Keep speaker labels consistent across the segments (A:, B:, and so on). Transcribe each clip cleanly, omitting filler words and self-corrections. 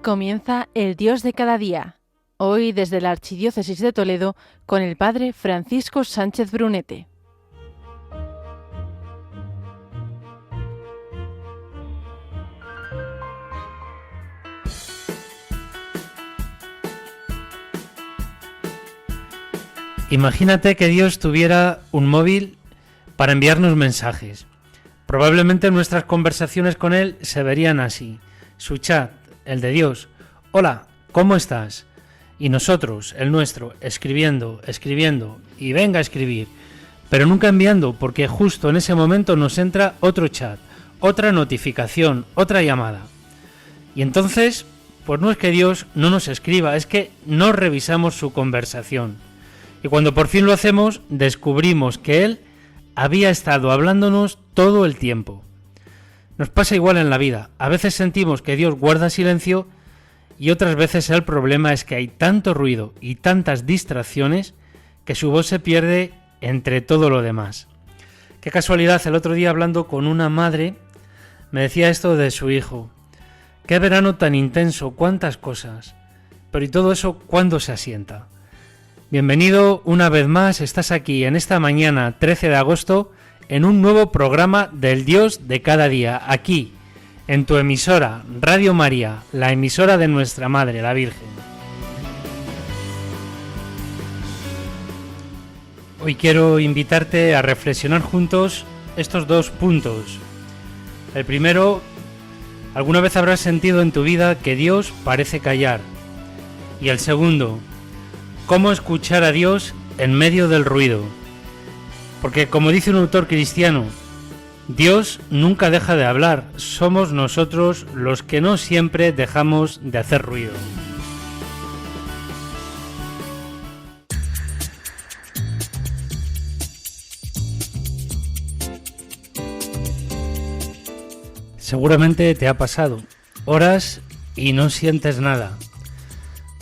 A: Comienza el Dios de cada día. Hoy desde la Archidiócesis de Toledo con el Padre Francisco Sánchez Brunete.
B: Imagínate que Dios tuviera un móvil para enviarnos mensajes. Probablemente nuestras conversaciones con Él se verían así. Su chat, el de Dios. Hola, ¿cómo estás? Y nosotros, el nuestro, escribiendo y venga a escribir. Pero nunca enviando, porque justo en ese momento nos entra otro chat, otra notificación, otra llamada. Y entonces, pues no es que Dios no nos escriba, es que no revisamos su conversación. Y cuando por fin lo hacemos, descubrimos que Él había estado hablándonos todo el tiempo. Nos pasa igual en la vida. A veces sentimos que Dios guarda silencio y otras veces el problema es que hay tanto ruido y tantas distracciones que su voz se pierde entre todo lo demás. Qué casualidad, el otro día hablando con una madre me decía esto de su hijo. Qué verano tan intenso, cuántas cosas. Pero ¿y todo eso cuándo se asienta? Bienvenido una vez más, estás aquí en esta mañana 13 de agosto en un nuevo programa del Dios de cada día, aquí en tu emisora Radio María, la emisora de nuestra Madre, la Virgen. Hoy quiero invitarte a reflexionar juntos estos dos puntos. El primero, alguna vez habrás sentido en tu vida que Dios parece callar. Y el segundo, ¿cómo escuchar a Dios en medio del ruido? Porque como dice un autor cristiano, Dios nunca deja de hablar, somos nosotros los que no siempre dejamos de hacer ruido. Seguramente te ha pasado, oras y no sientes nada.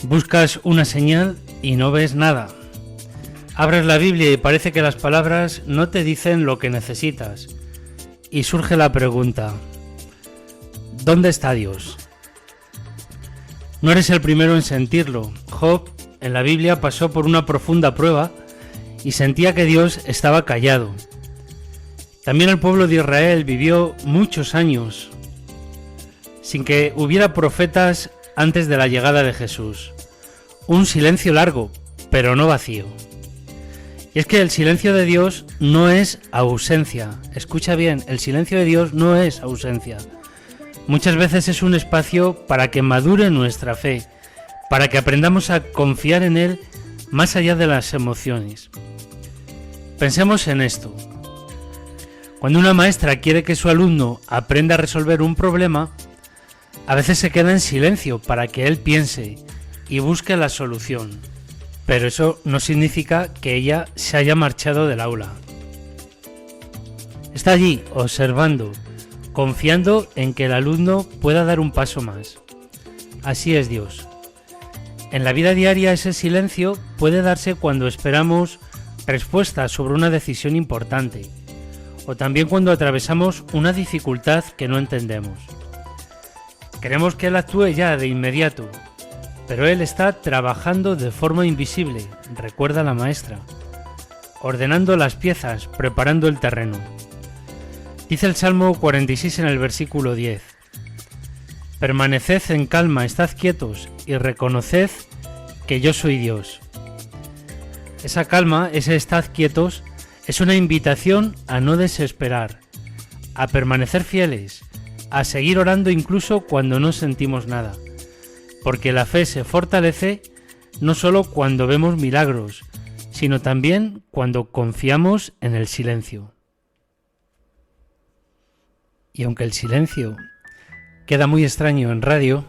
B: Buscas una señal y no ves nada. Abres la Biblia y parece que las palabras no te dicen lo que necesitas. Y surge la pregunta, ¿dónde está Dios? No eres el primero en sentirlo. Job en la Biblia pasó por una profunda prueba y sentía que Dios estaba callado. También el pueblo de Israel vivió muchos años sin que hubiera profetas antes de la llegada de Jesús. Un silencio largo, pero no vacío. Y es que el silencio de Dios no es ausencia. Escucha bien, el silencio de Dios no es ausencia. Muchas veces es un espacio para que madure nuestra fe, para que aprendamos a confiar en Él más allá de las emociones. Pensemos en esto. Cuando una maestra quiere que su alumno aprenda a resolver un problema, a veces se queda en silencio para que él piense y busque la solución. Pero eso no significa que ella se haya marchado del aula. Está allí, observando, confiando en que el alumno pueda dar un paso más. Así es Dios. En la vida diaria ese silencio puede darse cuando esperamos respuestas sobre una decisión importante, o también cuando atravesamos una dificultad que no entendemos. Queremos que Él actúe ya de inmediato, pero Él está trabajando de forma invisible, recuerda la maestra, ordenando las piezas, preparando el terreno. Dice el Salmo 46 en el versículo 10, permaneced en calma, estad quietos y reconoced que yo soy Dios. Esa calma, ese estad quietos, es una invitación a no desesperar, a permanecer fieles, a seguir orando incluso cuando no sentimos nada, porque la fe se fortalece no solo cuando vemos milagros, sino también cuando confiamos en el silencio. Y aunque el silencio queda muy extraño en radio,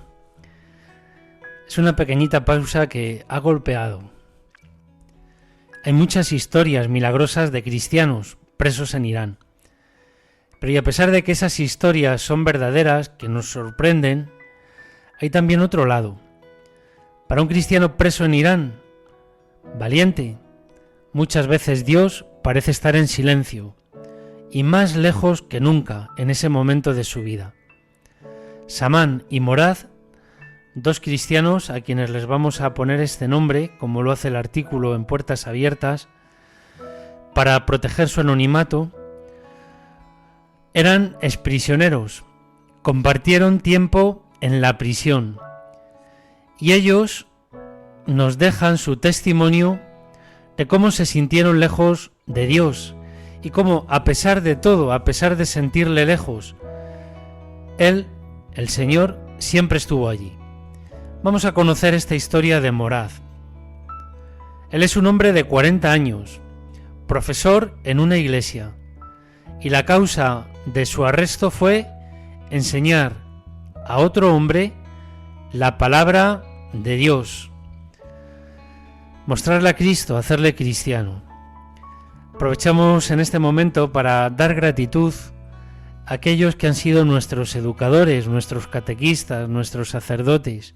B: es una pequeñita pausa que ha golpeado. Hay muchas historias milagrosas de cristianos presos en Irán. Pero y a pesar de que esas historias son verdaderas, que nos sorprenden, hay también otro lado. Para un cristiano preso en Irán, valiente, muchas veces Dios parece estar en silencio y más lejos que nunca en ese momento de su vida. Samán y Morad dos cristianos a quienes les vamos a poner este nombre, como lo hace el artículo en Puertas Abiertas, para proteger su anonimato. Eran exprisioneros, compartieron tiempo en la prisión y ellos nos dejan su testimonio de cómo se sintieron lejos de Dios y cómo, a pesar de todo, a pesar de sentirle lejos, Él, el Señor, siempre estuvo allí. Vamos a conocer esta historia de Morad. Él es un hombre de 40 años, profesor en una iglesia, y la causa de su arresto fue enseñar a otro hombre la palabra de Dios, mostrarle a Cristo, hacerle cristiano. Aprovechamos en este momento para dar gratitud a aquellos que han sido nuestros educadores, nuestros catequistas, nuestros sacerdotes,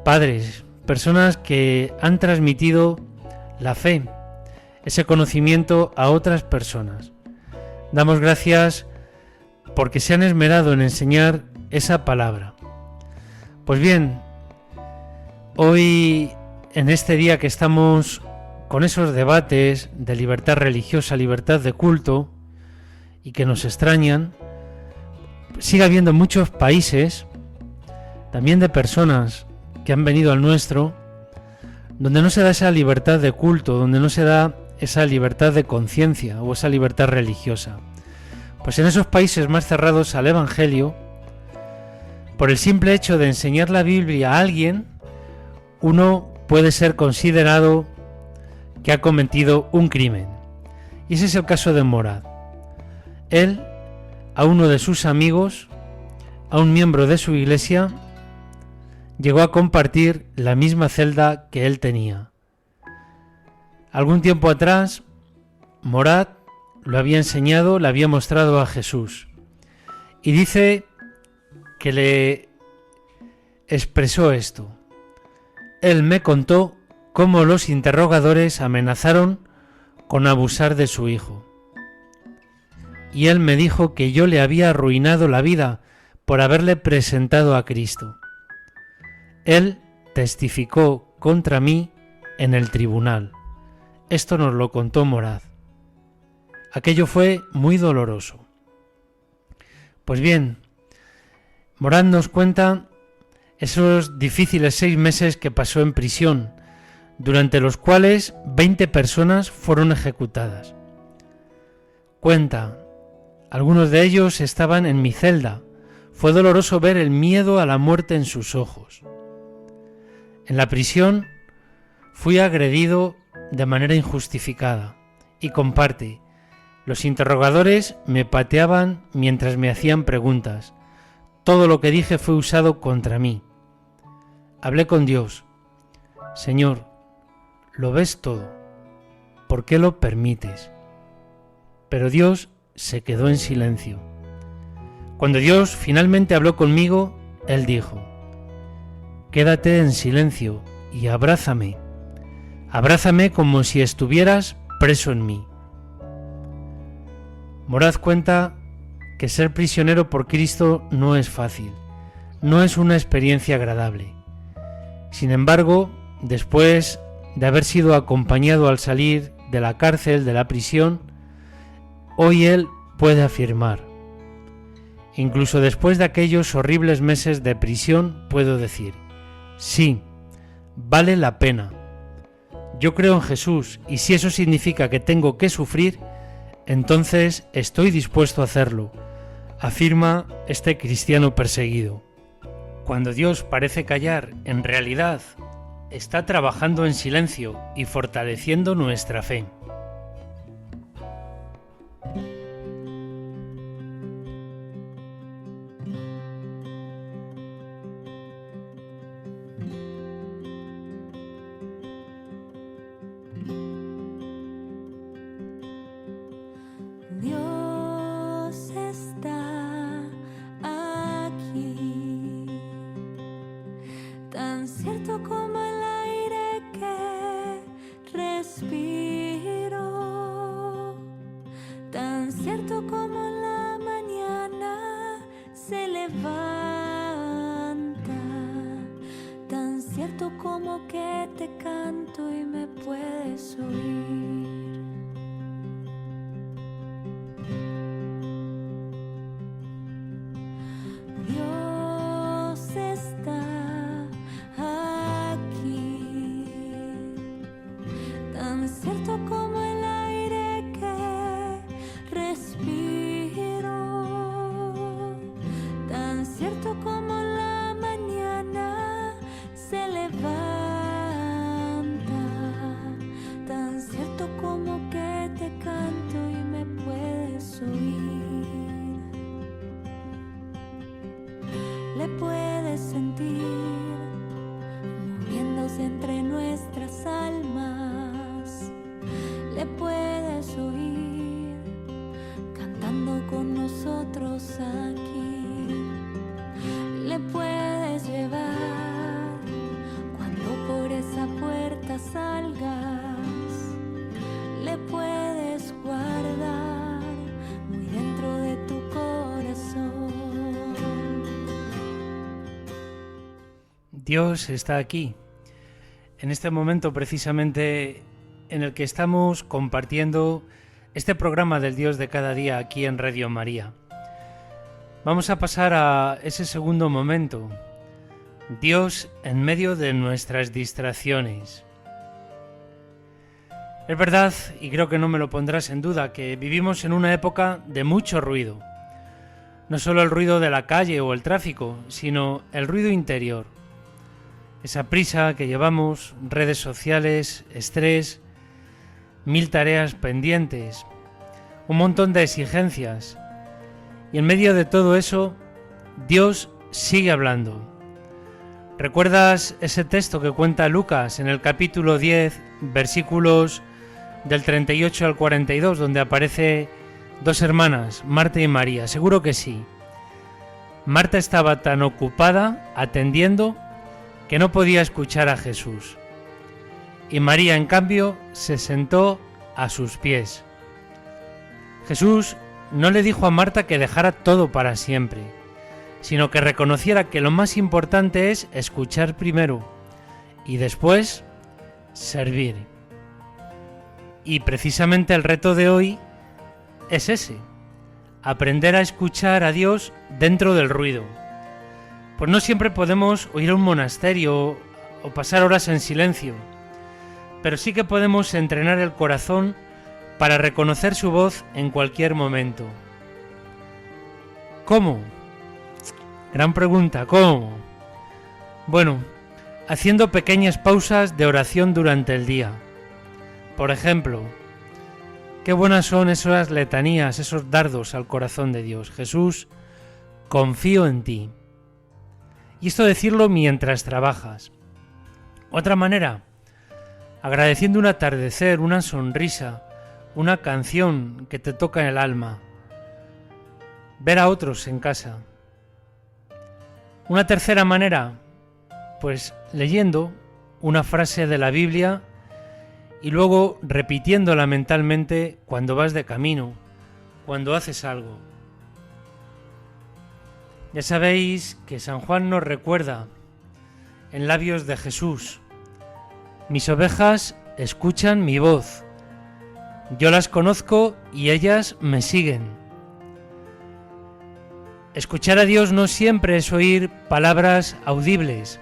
B: padres, personas que han transmitido la fe, ese conocimiento a otras personas. Damos gracias porque se han esmerado en enseñar esa palabra. Pues bien, hoy, en este día que estamos con esos debates de libertad religiosa, libertad de culto, y que nos extrañan, sigue habiendo muchos países, también de personas que han venido al nuestro, donde no se da esa libertad de culto, donde no se da esa libertad de conciencia o esa libertad religiosa. Pues en esos países más cerrados al Evangelio, por el simple hecho de enseñar la Biblia a alguien, uno puede ser considerado que ha cometido un crimen. Y ese es el caso de Morad. Él, a uno de sus amigos, a un miembro de su iglesia, llegó a compartir la misma celda que él tenía. Algún tiempo atrás, Morad lo había enseñado, le había mostrado a Jesús. Y dice que le expresó esto. Él me contó cómo los interrogadores amenazaron con abusar de su hijo. Y él me dijo que yo le había arruinado la vida por haberle presentado a Cristo. Él testificó contra mí en el tribunal. Esto nos lo contó Morad. Aquello fue muy doloroso. Pues bien, Morad nos cuenta esos difíciles 6 meses que pasó en prisión, durante los cuales 20 personas fueron ejecutadas. Cuenta, algunos de ellos estaban en mi celda. Fue doloroso ver el miedo a la muerte en sus ojos. En la prisión fui agredido de manera injustificada y comparte. Los interrogadores me pateaban mientras me hacían preguntas. Todo lo que dije fue usado contra mí. Hablé con Dios. Señor, lo ves todo. ¿Por qué lo permites? Pero Dios se quedó en silencio. Cuando Dios finalmente habló conmigo, Él dijo: quédate en silencio y abrázame. Abrázame como si estuvieras preso en mí. Morad cuenta que ser prisionero por Cristo no es fácil, no es una experiencia agradable. Sin embargo, después de haber sido acompañado al salir de la cárcel, de la prisión, hoy él puede afirmar: incluso después de aquellos horribles meses de prisión, puedo decir, sí, vale la pena. Yo creo en Jesús y si eso significa que tengo que sufrir, entonces estoy dispuesto a hacerlo, afirma este cristiano perseguido. Cuando Dios parece callar, en realidad está trabajando en silencio y fortaleciendo nuestra fe.
C: Dios está aquí, tan cierto como el aire que respiro, tan cierto como la mañana se levanta. como que te canto y me puedes oír. Dios está aquí, tan cierto como el aire que respiro, tan cierto como la mañana se levanta, tan cierto como que te canto y me puedes oír. Le puedes sentir moviéndose entre nuestras almas, le puedes oír cantando con nosotros aquí, le puedes llevar cuando por esa puerta salgas, le puedes guardar muy dentro de tu corazón.
B: Dios está aquí, en este momento precisamente en el que estamos compartiendo este programa del Dios de cada día aquí en Radio María. Vamos a pasar a ese segundo momento, Dios en medio de nuestras distracciones. Es verdad, y creo que no me lo pondrás en duda, que vivimos en una época de mucho ruido. No solo el ruido de la calle o el tráfico, sino el ruido interior. Esa prisa que llevamos, redes sociales, estrés, 1000 tareas pendientes, un montón de exigencias. Y en medio de todo eso, Dios sigue hablando. ¿Recuerdas ese texto que cuenta Lucas en el capítulo 10, versículos del 38 al 42, donde aparece dos hermanas, Marta y María? Seguro que sí. Marta estaba tan ocupada atendiendo que no podía escuchar a Jesús. Y María, en cambio, se sentó a sus pies. Jesús no le dijo a Marta que dejara todo para siempre, sino que reconociera que lo más importante es escuchar primero y después servir. Y precisamente el reto de hoy es ese, aprender a escuchar a Dios dentro del ruido. Pues no siempre podemos ir a un monasterio o pasar horas en silencio, pero sí que podemos entrenar el corazón para reconocer su voz en cualquier momento. ¿Cómo? Gran pregunta, ¿cómo? Bueno, haciendo pequeñas pausas de oración durante el día. Por ejemplo, qué buenas son esas letanías, esos dardos al corazón de Dios. Jesús, confío en ti. Y esto decirlo mientras trabajas. Otra manera, agradeciendo un atardecer, una sonrisa, una canción que te toca en el alma. Ver a otros en casa. Una tercera manera, pues leyendo una frase de la Biblia y luego repitiéndola mentalmente cuando vas de camino, cuando haces algo. Ya sabéis que San Juan nos recuerda en labios de Jesús: mis ovejas escuchan mi voz, yo las conozco y ellas me siguen. Escuchar a Dios no siempre es oír palabras audibles,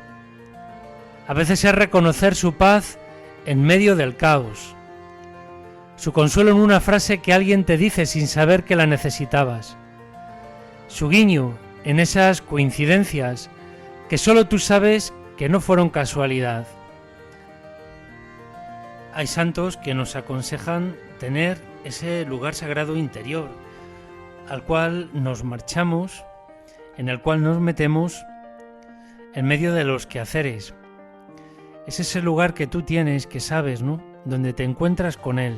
B: a veces es reconocer su paz en medio del caos, su consuelo en una frase que alguien te dice sin saber que la necesitabas, su guiño en esas coincidencias que solo tú sabes que no fueron casualidad. Hay santos que nos aconsejan tener ese lugar sagrado interior, al cual nos marchamos, en el cual nos metemos en medio de los quehaceres. Es ese lugar que tú tienes, que sabes, ¿no?, donde te encuentras con Él.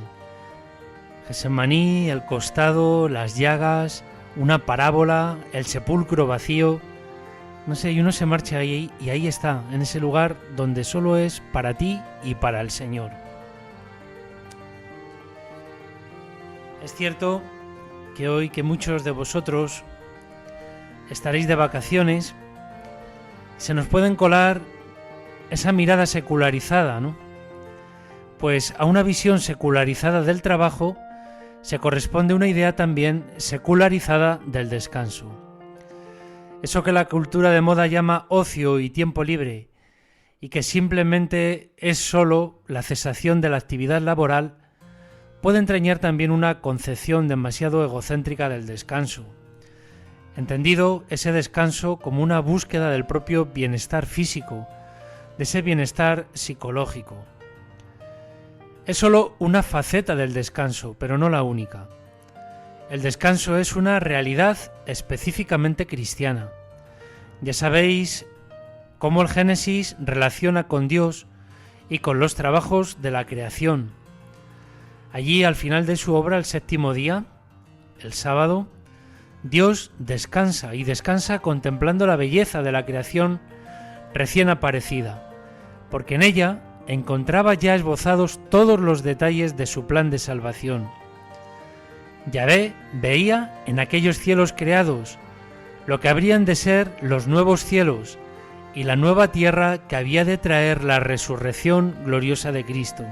B: Getsemaní, el costado, las llagas, una parábola, el sepulcro vacío, no sé, y uno se marcha ahí y ahí está, en ese lugar donde solo es para ti y para el Señor. Es cierto que hoy, que muchos de vosotros estaréis de vacaciones, se nos pueden colar esa mirada secularizada, ¿no? Pues a una visión secularizada del trabajo se corresponde una idea también secularizada del descanso. Eso que la cultura de moda llama ocio y tiempo libre, y que simplemente es solo la cesación de la actividad laboral, puede entrañar también una concepción demasiado egocéntrica del descanso, entendido ese descanso como una búsqueda del propio bienestar físico, de ese bienestar psicológico. Es solo una faceta del descanso, pero no la única. El descanso es una realidad específicamente cristiana. Ya sabéis cómo el Génesis relaciona con Dios y con los trabajos de la creación. Allí, al final de su obra, el séptimo día, el sábado, Dios descansa, y descansa contemplando la belleza de la creación recién aparecida, porque en ella encontraba ya esbozados todos los detalles de su plan de salvación. Yahvé veía en aquellos cielos creados lo que habrían de ser los nuevos cielos y la nueva tierra que había de traer la resurrección gloriosa de Cristo.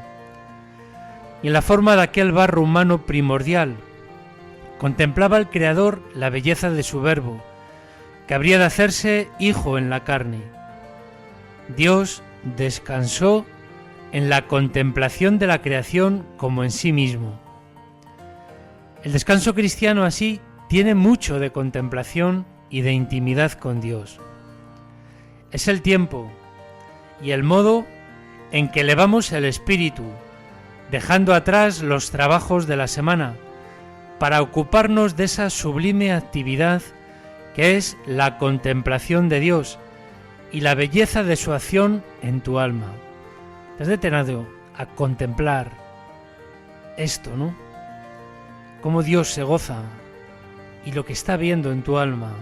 B: Y en la forma de aquel barro humano primordial, contemplaba el Creador la belleza de su Verbo, que habría de hacerse hijo en la carne. Dios descansó en la contemplación de la creación como en sí mismo. El descanso cristiano así tiene mucho de contemplación y de intimidad con Dios. Es el tiempo y el modo en que elevamos el espíritu, dejando atrás los trabajos de la semana, para ocuparnos de esa sublime actividad que es la contemplación de Dios y la belleza de su acción en tu alma. Te has detenido a contemplar esto, ¿no? Cómo Dios se goza y lo que está viendo en tu alma,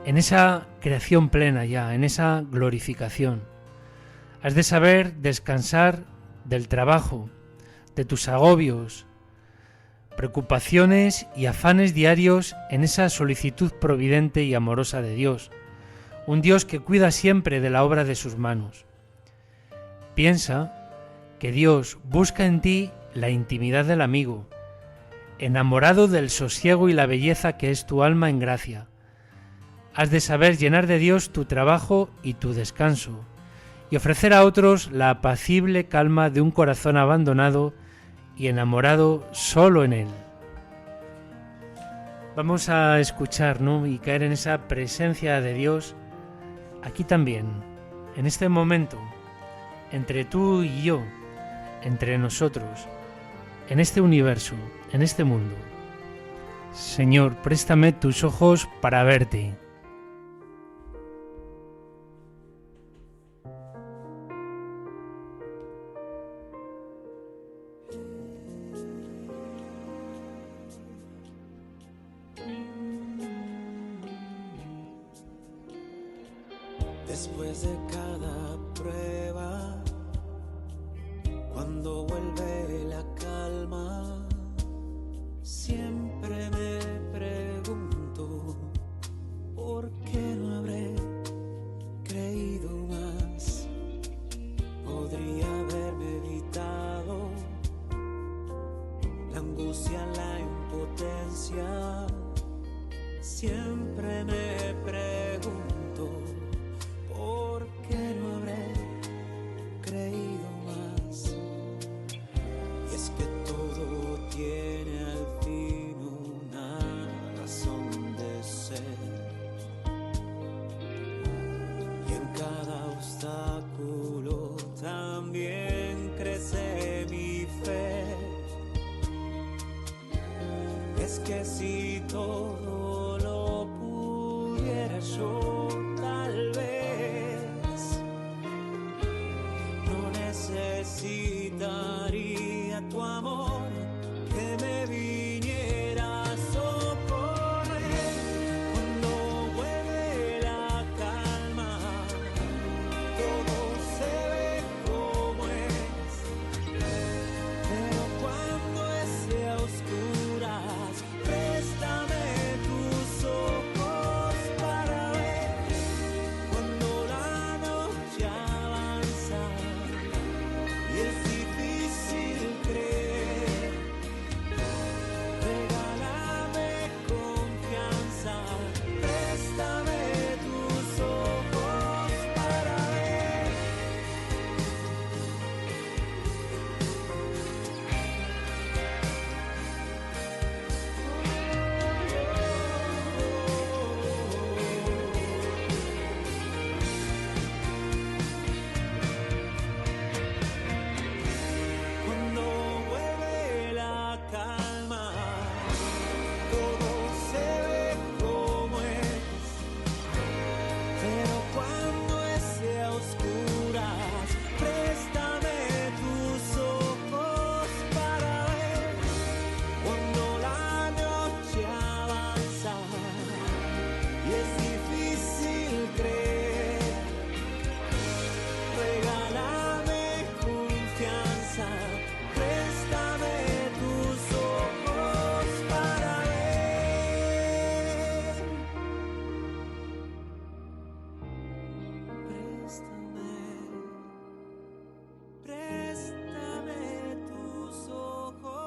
B: en esa creación plena ya, en esa glorificación. Has de saber descansar del trabajo, de tus agobios, preocupaciones y afanes diarios en esa solicitud providente y amorosa de Dios, un Dios que cuida siempre de la obra de sus manos. Piensa que Dios busca en ti la intimidad del amigo, enamorado del sosiego y la belleza que es tu alma en gracia. Has de saber llenar de Dios tu trabajo y tu descanso, y ofrecer a otros la apacible calma de un corazón abandonado y enamorado solo en Él. Vamos a escuchar, ¿no?, y caer en esa presencia de Dios aquí también, en este momento, entre tú y yo, entre nosotros, en este universo, en este mundo. Señor, préstame tus ojos para verte.
D: Después de cada prueba, cuando vuelve la calma, siempre me pregunto por qué no habré creído más. Podría haberme evitado la angustia, la impotencia. Siempre me pregunto ¿por qué no habré creído más? Y es que todo tiene al fin una razón de ser. Y en cada obstáculo también crece mi fe. Es que si todo lo pudiera yo, tal vez no necesitaría tu amor que me viniera a socorrer. Cuando vuelve la calma, todo se ve como es. Pero cuando esté a oscuras, préstame tus ojos para ver. y es difícil creer. Regálame confianza, préstame tus ojos para ver. Préstame tus ojos para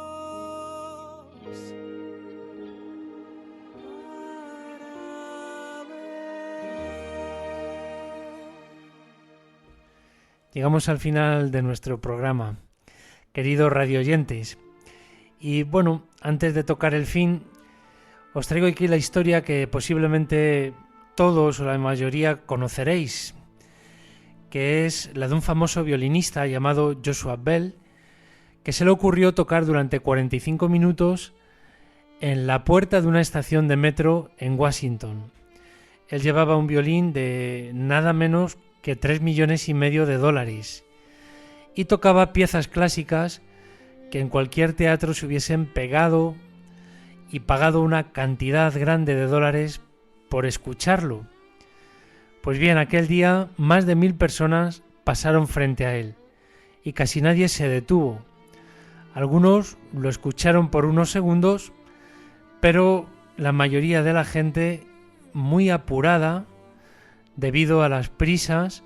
D: ver.
B: Llegamos al final de nuestro programa, queridos radioyentes. Y bueno, antes de tocar el fin, os traigo aquí la historia que posiblemente todos o la mayoría conoceréis, que es la de un famoso violinista llamado Joshua Bell, que se le ocurrió tocar durante 45 minutos en la puerta de una estación de metro en Washington. Él llevaba un violín de nada menos que $3,5 millones y tocaba piezas clásicas que en cualquier teatro se hubiesen pegado y pagado una cantidad grande de dólares por escucharlo. Pues bien, aquel día más de 1,000 personas pasaron frente a él y casi nadie se detuvo. Algunos lo escucharon por unos segundos, pero la mayoría de la gente, muy apurada debido a las prisas,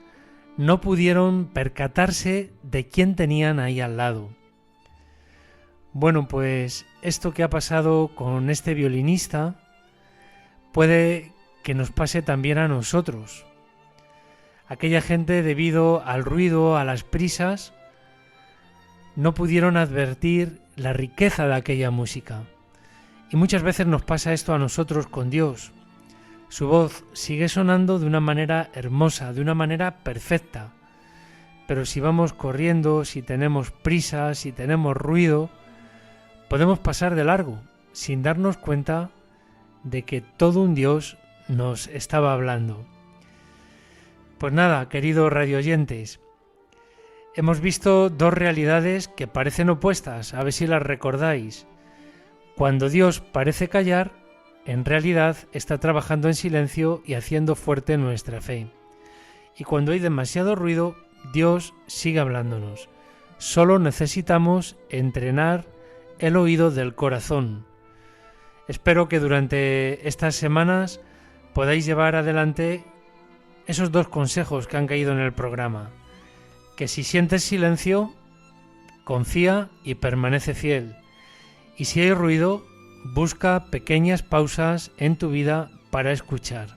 B: no pudieron percatarse de quién tenían ahí al lado. Bueno, pues esto que ha pasado con este violinista puede que nos pase también a nosotros. Aquella gente, debido al ruido, a las prisas, no pudieron advertir la riqueza de aquella música. Y muchas veces nos pasa esto a nosotros con Dios. Su voz sigue sonando de una manera hermosa, de una manera perfecta. Pero si vamos corriendo, si tenemos prisa, si tenemos ruido, podemos pasar de largo, sin darnos cuenta de que todo un Dios nos estaba hablando. Pues nada, queridos radioyentes, hemos visto dos realidades que parecen opuestas, a ver si las recordáis. Cuando Dios parece callar, en realidad está trabajando en silencio y haciendo fuerte nuestra fe. Y cuando hay demasiado ruido, Dios sigue hablándonos. Solo necesitamos entrenar el oído del corazón. Espero que durante estas semanas podáis llevar adelante esos dos consejos que han caído en el programa. Que si sientes silencio, confía y permanece fiel. Y si hay ruido, busca pequeñas pausas en tu vida para escuchar.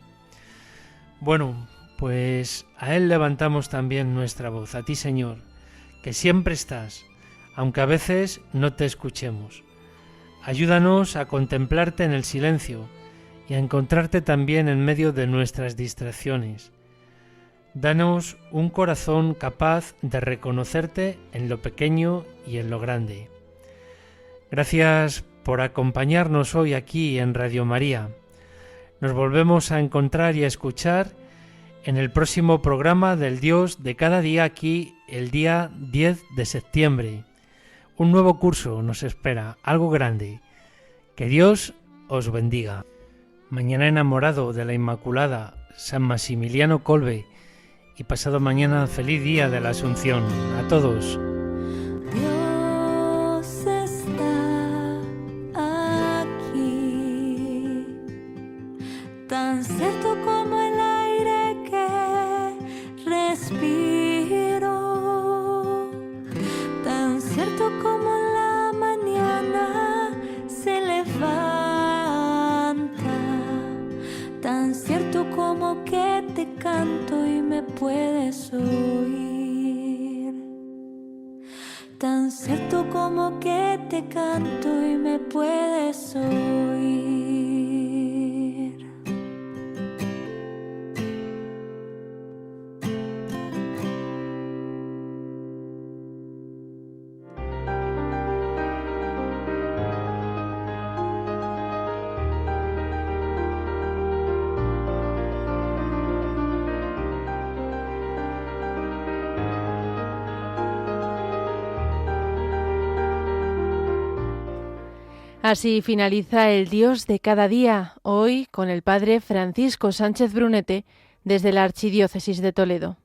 B: Bueno, pues a Él levantamos también nuestra voz, a ti, Señor, que siempre estás, aunque a veces no te escuchemos. Ayúdanos a contemplarte en el silencio y a encontrarte también en medio de nuestras distracciones. Danos un corazón capaz de reconocerte en lo pequeño y en lo grande. Gracias por acompañarnos hoy aquí en Radio María. Nos volvemos a encontrar y a escuchar en el próximo programa del Dios de cada día, aquí el día 10 de septiembre. Un nuevo curso nos espera, algo grande. Que Dios os bendiga. Mañana enamorado de la Inmaculada, San Maximiliano Kolbe, y pasado mañana feliz día de la Asunción. A todos.
C: Dios está aquí, tan cierto como el aire que respiro, tan cierto como la mañana se levanta, tan cierto como que te canto y me puedes oír, tan cierto como que te canto y me puedes oír.
A: Así finaliza el Dios de cada día, hoy con el Padre Francisco Sánchez Brunete, desde la Archidiócesis de Toledo.